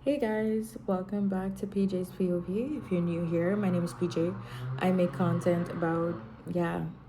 Hey guys, welcome back to PJ's POV. If you're new here, my name is PJ. I make content about,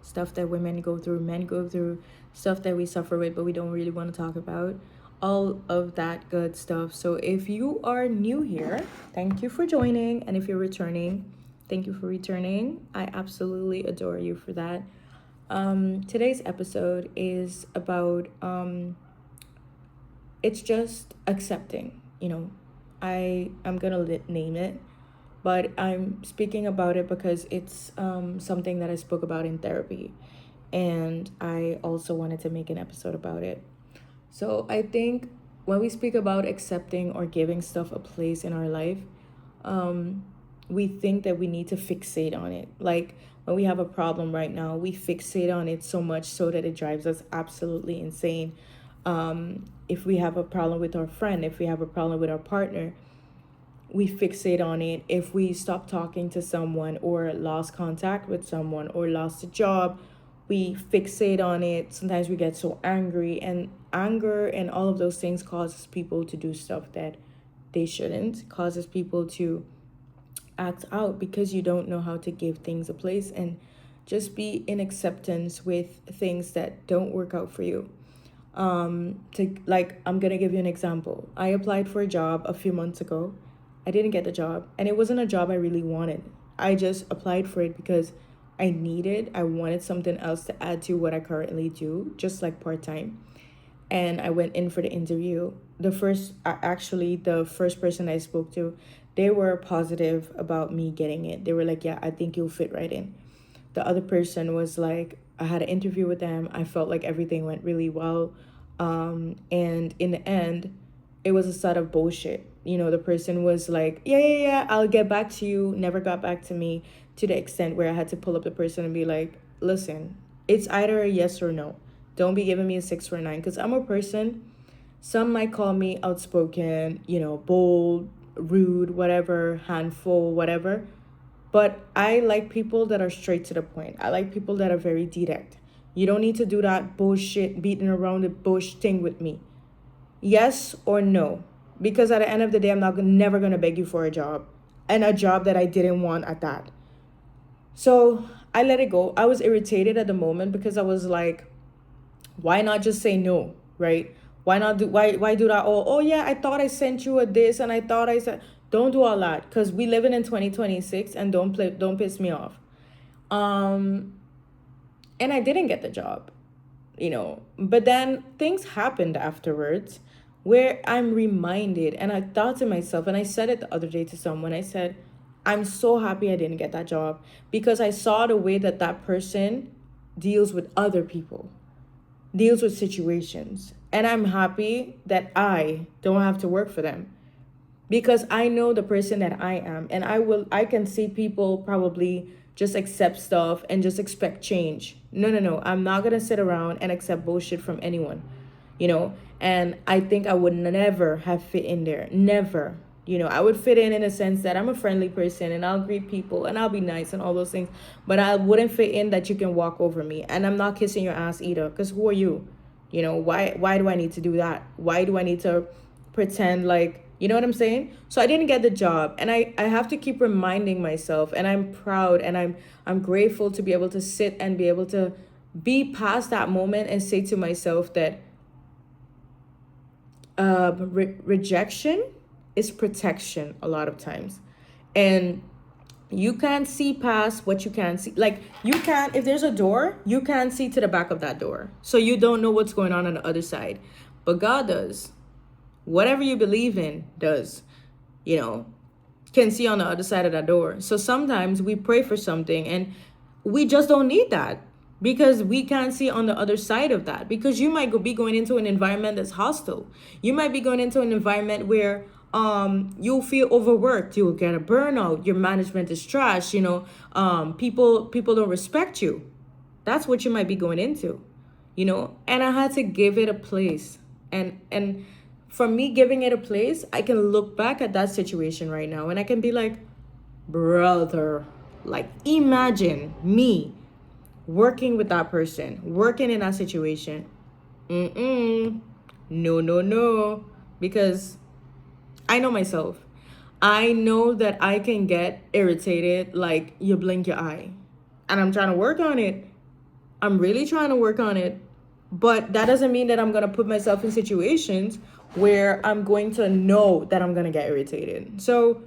stuff that women go through, men go through, stuff that we suffer with, but we don't really want to talk about. All of that good stuff. So if you are new here, thank you for joining. And if you're returning, thank you for returning. I absolutely adore you for that. Today's episode is about it's just accepting, I'm gonna name it, but I'm speaking about it because it's something that I spoke about in therapy, and I also wanted to make an episode about it. So I think when we speak about accepting or giving stuff a place in our life, um, we think that we need to fixate on it. Like when we have a problem right now, we fixate on it so much so that it drives us absolutely insane. If we have a problem with our friend, if we have a problem with our partner, we fixate on it. If we stop talking to someone or lost contact with someone or lost a job, we fixate on it. Sometimes we get so angry, and anger and all of those things causes people to do stuff that they shouldn't, causes people to act out because you don't know how to give things a place and just be in acceptance with things that don't work out for you. To like I'm gonna give you an example. I applied for a job a few months ago. I didn't get the job, and it wasn't a job I really wanted. I just applied for it because I wanted something else to add to what I currently do, just like part-time. And I went in for the interview. The first person I spoke to, they were positive about me getting it. They were like, yeah, I think you'll fit right in. The other person was like, I had an interview with them. I felt like everything went really well. And in the end, it was a set of bullshit. The person was like, yeah, I'll get back to you, never got back to me, to the extent where I had to pull up the person and be like, listen, it's either a yes or no. Don't be giving me a 6 or a 9, because I'm a person, some might call me outspoken, bold, rude, whatever, handful, whatever. But I like people that are straight to the point. I like people that are very direct. You don't need to do that bullshit, beating around the bush thing with me. Yes or no. Because at the end of the day, never going to beg you for a job. And a job that I didn't want at that. So I let it go. I was irritated at the moment because I was like, why not just say no, right? Why do that? Oh yeah, I thought I sent you a this, and I thought I said, don't do all that, because we living in 2026, and don't piss me off. Um and I didn't get the job, but then things happened afterwards where I'm reminded, and I thought to myself, and I said it the other day to someone, I said, I'm so happy I didn't get that job, because I saw the way that that person deals with other people, deals with situations. And I'm happy that I don't have to work for them, because I know the person that I am, and I can see people probably just accept stuff and just expect change. No. I'm not going to sit around and accept bullshit from anyone, And I think I would never have fit in there. Never. I would fit in a sense that I'm a friendly person and I'll greet people and I'll be nice and all those things, but I wouldn't fit in that you can walk over me, and I'm not kissing your ass either, cuz who are you? Why do I need to do that? Why do I need to pretend like, you know what I'm saying? So I didn't get the job, and I have to keep reminding myself, and I'm proud, and I'm grateful to be able to sit and be able to be past that moment and say to myself that rejection is protection a lot of times. And you can't see past what you can't see. Like, you can't, if there's a door, you can't see to the back of that door. So you don't know what's going on the other side. But God does. Whatever you believe in does, can see on the other side of that door. So sometimes we pray for something and we just don't need that, because we can't see on the other side of that, because you might be going into an environment that's hostile. You might be going into an environment where you'll feel overworked, you'll get a burnout, your management is trash, people don't respect you. That's what you might be going into, and I had to give it a place. And from me giving it a place, I can look back at that situation right now and I can be like, brother, like, imagine me working with that person, working in that situation. No. Because I know myself. I know that I can get irritated like you blink your eye. And I'm trying to work on it. I'm really trying to work on it. But that doesn't mean that I'm going to put myself in situations where I'm going to know that I'm going to get irritated. So,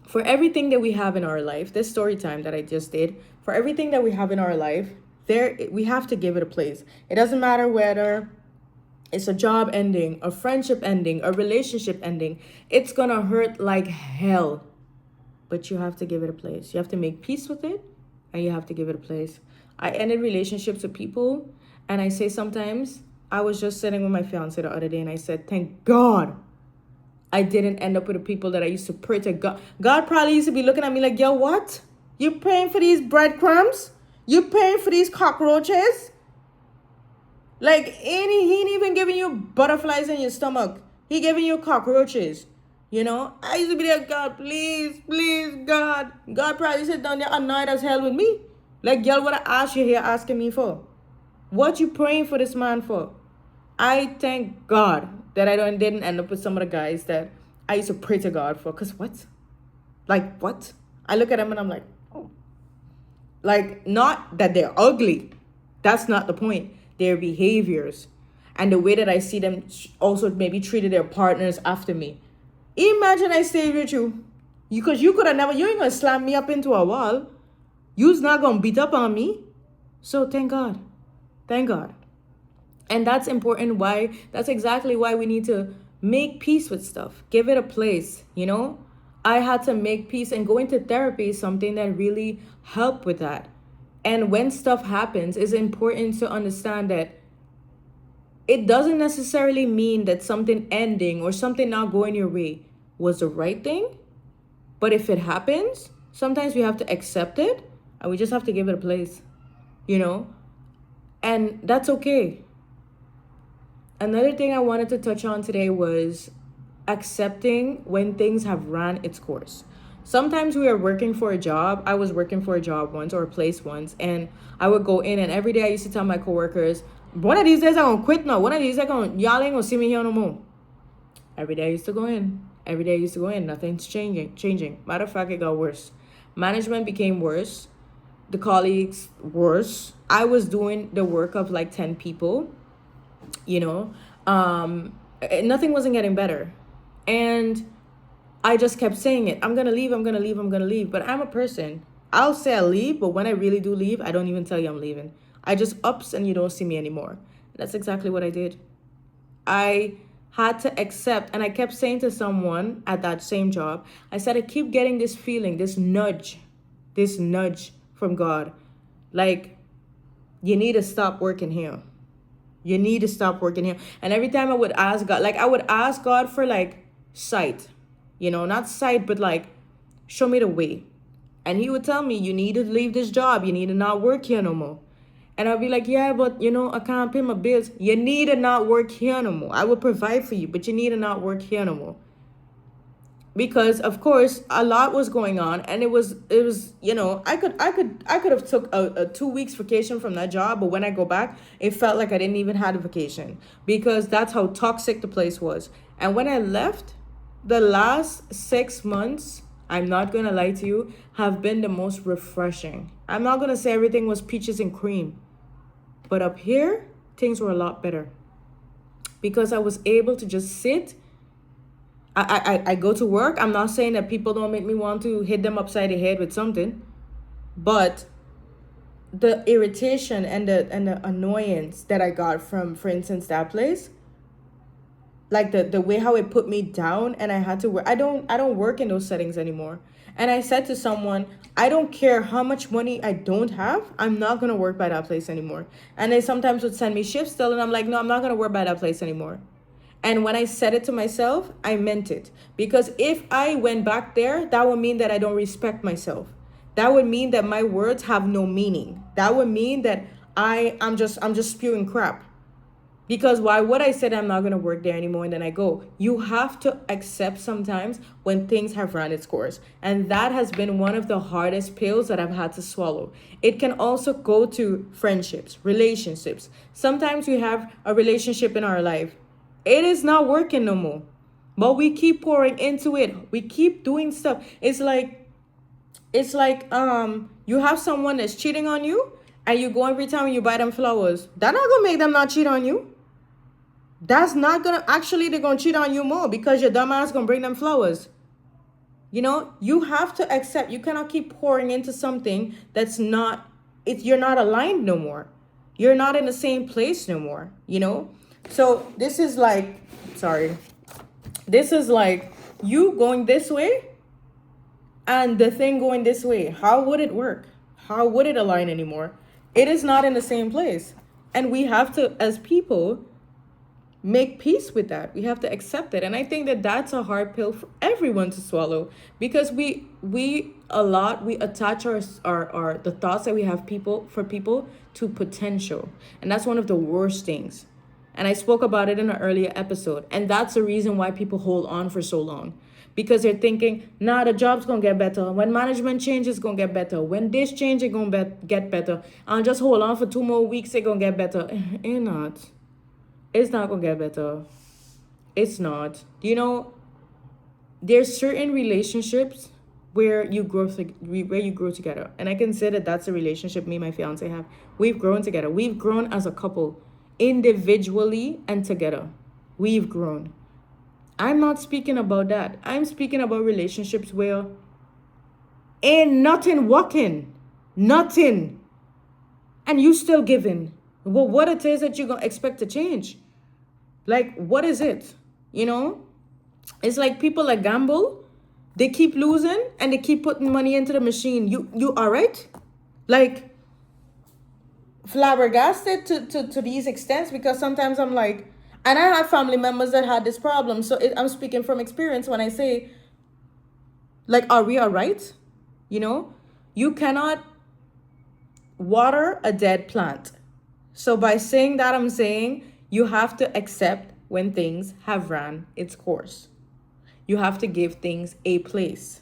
for everything that we have in our life, this story time that I just did, for everything that we have in our life, there we have to give it a place. It doesn't matter whether it's a job ending, a friendship ending, a relationship ending. It's gonna hurt like hell. But you have to give it a place. You have to make peace with it and you have to give it a place. I ended relationships with people and I say sometimes, I was just sitting with my fiance the other day and I said, thank God I didn't end up with the people that I used to pray to God. God probably used to be looking at me like, yo, what? You praying for these breadcrumbs? You praying for these cockroaches? Like, he ain't even giving you butterflies in your stomach. He giving you cockroaches. You know? I used to be like, God, please, please, God. God probably sit down there annoyed as hell with me. Like, y'all, what I asked you here asking me for? What you praying for this man for? I thank God that didn't end up with some of the guys that I used to pray to God for. Because what? Like, what? I look at them and I'm like, oh. Like, not that they're ugly. That's not the point. Their behaviors. And the way that I see them also maybe treated their partners after me. Imagine I stayed with you. Because you could have never, you ain't going to slam me up into a wall. You's not going to beat up on me. So thank God. Thank God. And that's important. Why? That's exactly why we need to make peace with stuff. Give it a place, you know? I had to make peace, and going to therapy is something that really helped with that. And when stuff happens, it's important to understand that it doesn't necessarily mean that something ending or something not going your way was the right thing. But if it happens, sometimes we have to accept it and we just have to give it a place, you know? And that's okay. Another thing I wanted to touch on today was accepting when things have ran its course. Sometimes we are working for a job. I was working for a job once or a place once, and I would go in and every day I used to tell my coworkers, one of these days I'm gonna quit now. One of these days y'all ain't gonna see me here no more. Every day I used to go in. Every day I used to go in. Nothing's changing. Matter of fact, it got worse. Management became worse. The colleagues worse. I was doing the work of like 10 people. You know, nothing wasn't getting better. And I just kept saying it. I'm going to leave. I'm going to leave. I'm going to leave. But I'm a person. I'll say I'll leave. But when I really do leave, I don't even tell you I'm leaving. I just ups and you don't see me anymore. That's exactly what I did. I had to accept. And I kept saying to someone at that same job, I said, I keep getting this feeling, this nudge from God. Like, you need to stop working here. You need to stop working here. And every time I would ask God, like I would ask God for like sight, you know, not sight, but like, show me the way. And he would tell me, you need to leave this job. You need to not work here no more. And I'd be like, yeah, but you know, I can't pay my bills. You need to not work here no more. I will provide for you, but you need to not work here no more. Because of course a lot was going on, and it was you know, I could have took a 2 weeks vacation from that job, but when I go back it felt like I didn't even have a vacation, because that's how toxic the place was. And when I left, the last 6 months, I'm not gonna lie to you, have been the most refreshing. I'm not gonna say everything was peaches and cream, but up here things were a lot better, because I was able to just sit. I go to work. I'm not saying that people don't make me want to hit them upside the head with something, but the irritation and the annoyance that I got from, for instance, that place, like the way how it put me down, and I had to work. I don't work in those settings anymore. And I said to someone, I don't care how much money I don't have, I'm not gonna work by that place anymore. And they sometimes would send me shifts still, and I'm like, no, I'm not gonna work by that place anymore. And when I said it to myself, I meant it. Because if I went back there, that would mean that I don't respect myself. That would mean that my words have no meaning. That would mean that I'm just spewing crap. Because why would I say that I'm not going to work there anymore and then I go? You have to accept sometimes when things have run its course. And that has been one of the hardest pills that I've had to swallow. It can also go to friendships, relationships. Sometimes we have a relationship in our life. It is not working no more. But we keep pouring into it. We keep doing stuff. It's like you have someone that's cheating on you, and you go every time you buy them flowers. That's not gonna make them not cheat on you. That's not gonna actually, they're gonna cheat on you more because your dumb ass gonna bring them flowers. You have to accept, you cannot keep pouring into something that's not, you're not aligned no more. You're not in the same place no more. So this is like, sorry, this is like you going this way and the thing going this way. How would it work? How would it align anymore? It is not in the same place. And we have to, as people, make peace with that. We have to accept it. And I think that that's a hard pill for everyone to swallow, because we attach our the thoughts that we have for people to potential. And that's one of the worst things. And I spoke about it in an earlier episode. And that's the reason why people hold on for so long. Because they're thinking, nah, the job's gonna get better. When management changes, it's gonna get better. When this change, it's gonna get better. I'll just hold on for 2 more weeks, it's gonna get better. It's not. It's not gonna get better. It's not. There's certain relationships where you grow together. And I can say that that's a relationship me and my fiance have. We've grown together. We've grown as a couple, individually and together. We've grown. I'm not speaking about that. I'm speaking about relationships where ain't nothing working. Nothing. And you still giving. Well, what it is that you're going to expect to change? Like, what is it? It's like people that gamble. They keep losing and they keep putting money into the machine. You all right? Like, flabbergasted to these extents, because sometimes I'm like, and I have family members that had this problem. So I'm speaking from experience when I say, like, are we all right? You cannot water a dead plant. So by saying that, I'm saying you have to accept when things have ran its course. You have to give things a place.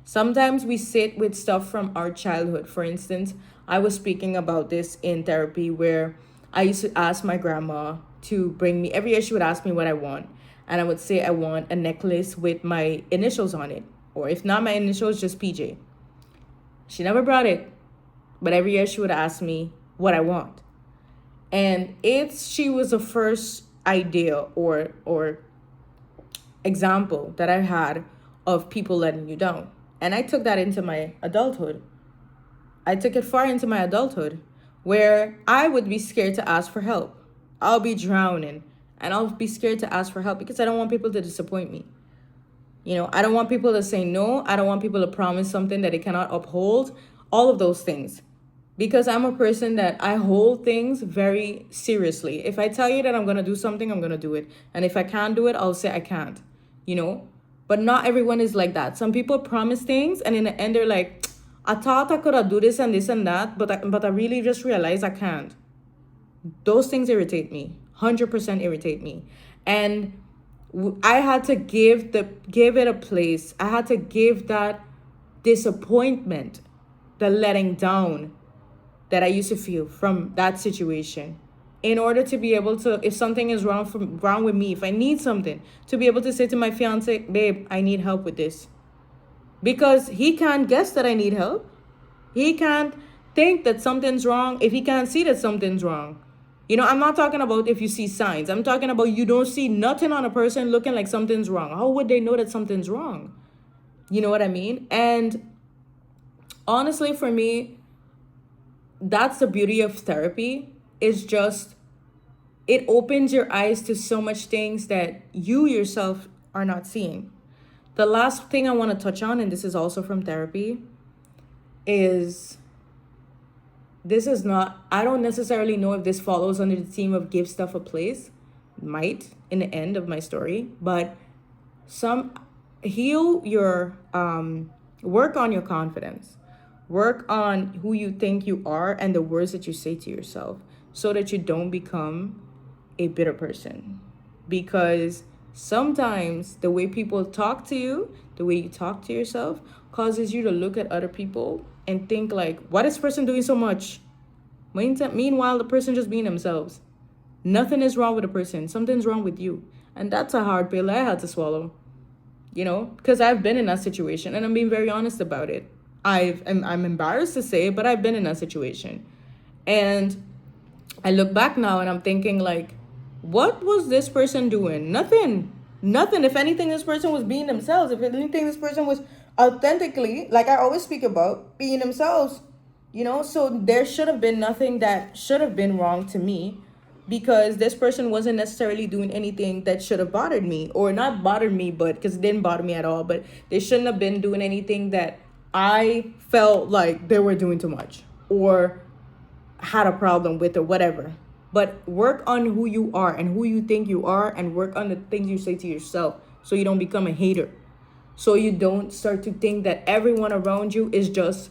Sometimes we sit with stuff from our childhood. For instance, I was speaking about this in therapy, where I used to ask my grandma to bring me, every year she would ask me what I want. And I would say I want a necklace with my initials on it. Or if not my initials, just PJ. She never brought it. But every year she would ask me what I want. And she was the first idea or example that I had of people letting you down. And I took that into my adulthood. I took it far into my adulthood, where I would be scared to ask for help. I'll be drowning and I'll be scared to ask for help because I don't want people to disappoint me. I don't want people to say no. I don't want people to promise something that they cannot uphold. All of those things. Because I'm a person that I hold things very seriously. If I tell you that I'm going to do something, I'm going to do it. And if I can't do it, I'll say I can't, But not everyone is like that. Some people promise things and in the end they're like, I thought I could have do this and that, but I really just realized I can't. Those things irritate me. 100% irritate me. And I had to give it a place. I had to give that disappointment, the letting down that I used to feel from that situation, in order to be able to, if something is wrong with me, if I need something, to be able to say to my fiance, babe, I need help with this. Because he can't guess that I need help. He can't think that something's wrong if he can't see that something's wrong. I'm not talking about if you see signs. I'm talking about you don't see nothing on a person looking like something's wrong. How would they know that something's wrong? You know what I mean? And honestly, for me, that's the beauty of therapy. Is just, it opens your eyes to so much things that you yourself are not seeing. The last thing I want to touch on, and this is also from therapy, is I don't necessarily know if this follows under the theme of give stuff a place. Might in the end of my story, but heal your, work on your confidence. Work on who you think you are and the words that you say to yourself, so that you don't become a bitter person. Because sometimes the way people talk to you, the way you talk to yourself, causes you to look at other people and think like, why is this person doing so much? Meanwhile, the person just being themselves. Nothing is wrong with the person. Something's wrong with you. And that's a hard pill I had to swallow, because I've been in that situation and I'm being very honest about it. I'm embarrassed to say it, but I've been in that situation. And I look back now and I'm thinking, like, what was this person doing? Nothing. Nothing. If anything, this person was being themselves. If anything, this person was authentically, like I always speak about, being themselves. So there should have been nothing that should have been wrong to me, because this person wasn't necessarily doing anything that should have bothered me, or not bothered me, but because it didn't bother me at all, but they shouldn't have been doing anything that I felt like they were doing too much or had a problem with or whatever. But work on who you are and who you think you are, and work on the things you say to yourself, so you don't become a hater, so you don't start to think that everyone around you is just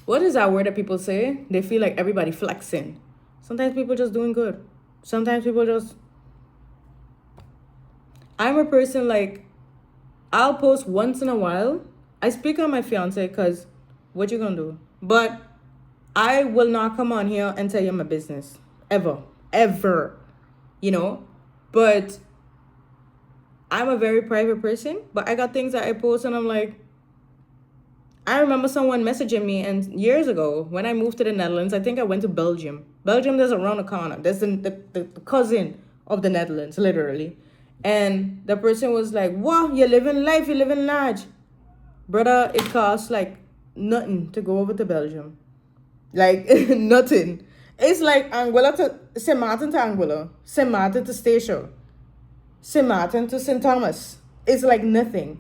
what is that word that people say? They feel like everybody flexing. Sometimes people just doing good. Sometimes people just... I'm a person, like, I'll post once in a while. I speak on my fiance because what you gonna do? But I will not come on here and tell you my business. Ever. Ever. But I'm a very private person. But I got things that I post and I'm like... I remember someone messaging me, and years ago, when I moved to the Netherlands, I think I went to Belgium. Belgium, there's around the corner. There's the cousin of the Netherlands, literally. And the person was like, wow, you're living life, you're living large. Brother, it costs like nothing to go over to Belgium. Like, nothing. It's like Anguilla to St. Martin to Anguilla, St. Martin to Statia, St. Martin to St. Thomas. It's like nothing.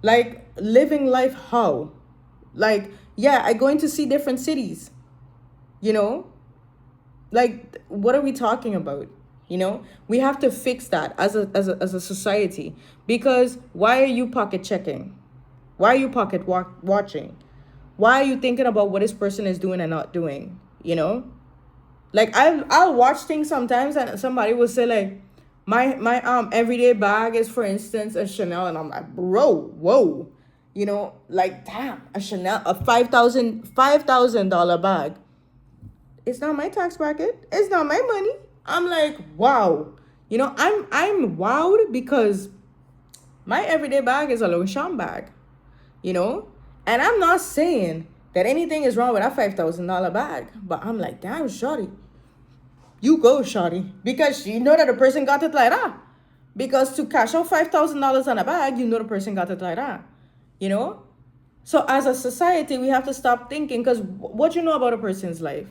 Like, living life how? Like, yeah, I'm going to see different cities, Like, what are we talking about? We have to fix that as a society. Because why are you pocket checking? Why are you pocket watching? Why are you thinking about what this person is doing and not doing? Like, I'll watch things sometimes and somebody will say, like, my everyday bag is, for instance, a Chanel, and I'm like, bro, whoa. Like, damn, a Chanel, a $5,000 bag. It's not my tax bracket. It's not my money. I'm like, wow. I'm wowed because my everyday bag is a Longchamp bag, And I'm not saying that anything is wrong with that $5,000 bag, but I'm like, damn, shorty. You go, shorty. Because you know that the person got it like that. Because to cash out $5,000 on a bag, the person got it like that. So as a society, we have to stop thinking, because what you know about a person's life,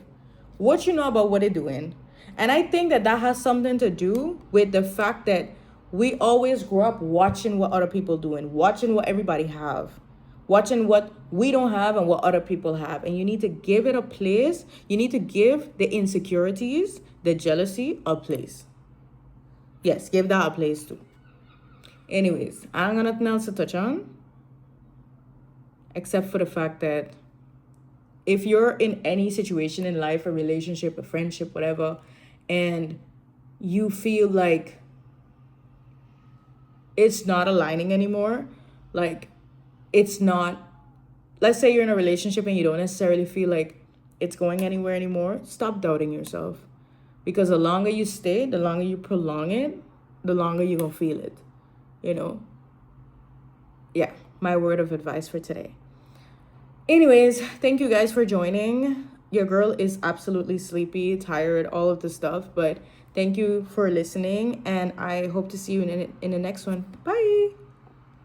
what you know about what they're doing. And I think that has something to do with the fact that we always grow up watching what other people doing, watching what everybody have, watching what we don't have and what other people have. And you need to give it a place. You need to give the insecurities, the jealousy, a place. Yes, give that a place too. Anyways, I don't got nothing else to touch on, except for the fact that if you're in any situation in life, a relationship, a friendship, whatever, and you feel like it's not aligning anymore, like it's not, let's say you're in a relationship and you don't necessarily feel like it's going anywhere anymore, stop doubting yourself. Because the longer you stay, the longer you prolong it, the longer you're going to feel it, Yeah, my word of advice for today. Anyways, thank you guys for joining. Your girl is absolutely sleepy, tired, all of the stuff. But thank you for listening. And I hope to see you in the next one. Bye.